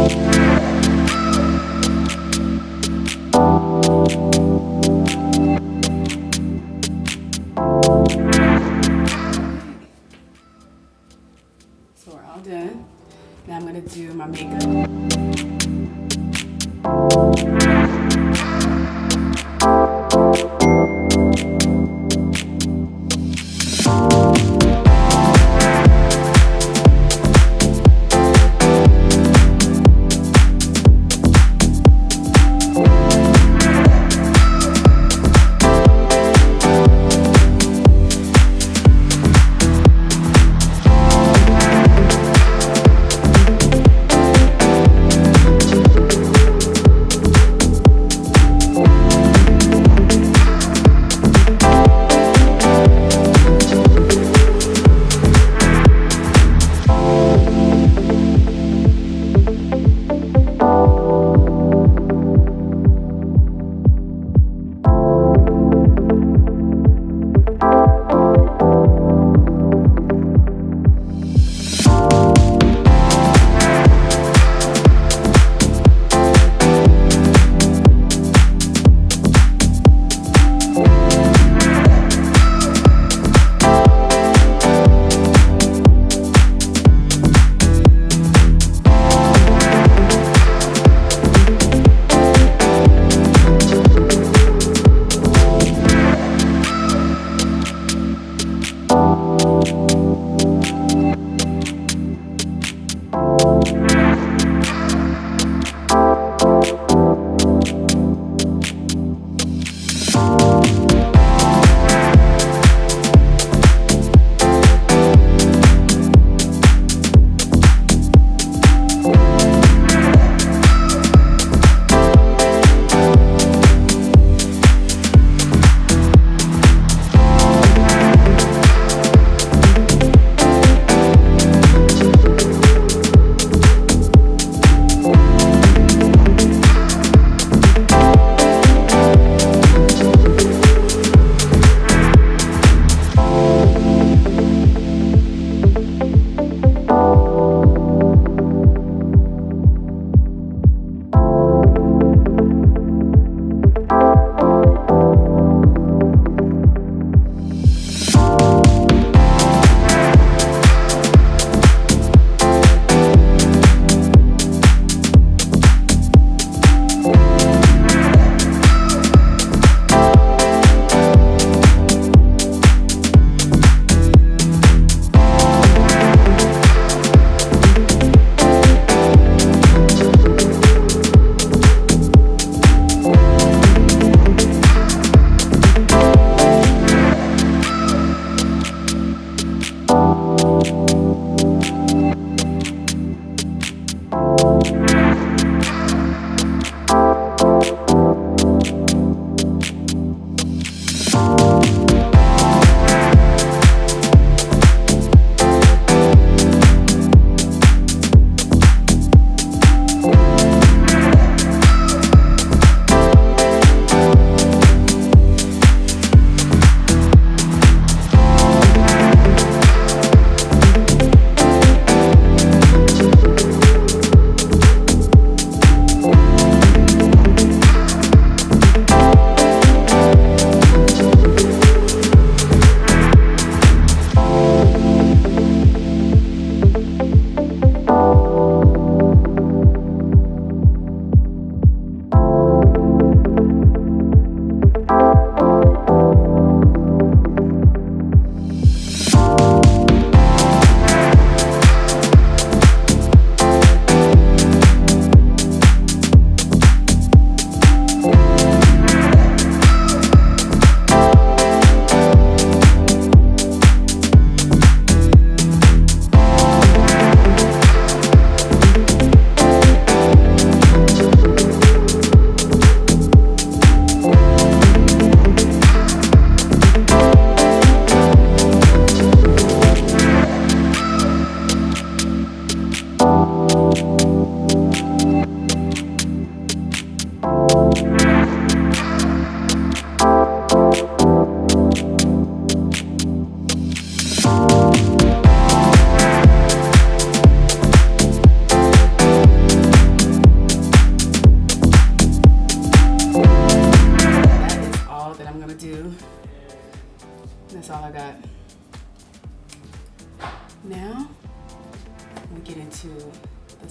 So we're all done. Now I'm gonna do my makeup.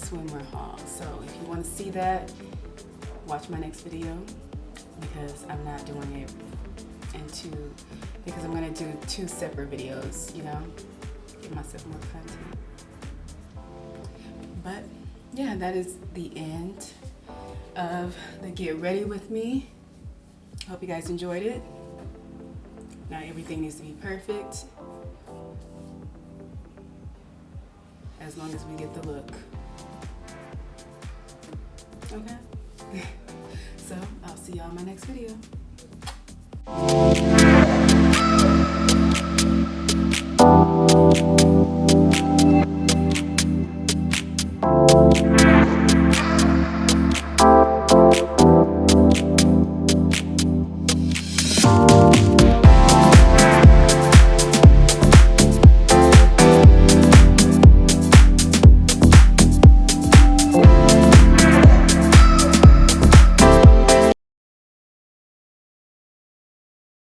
swimwear haul. So if you want to see that, watch my next video, because I'm not doing it because I'm going to do 2 separate videos, you know, give myself more content. But yeah, that is the end of the get ready with me. Hope you guys enjoyed it. Not everything needs to be perfect, as long as we get the look. Okay? So I'll see y'all in my next video.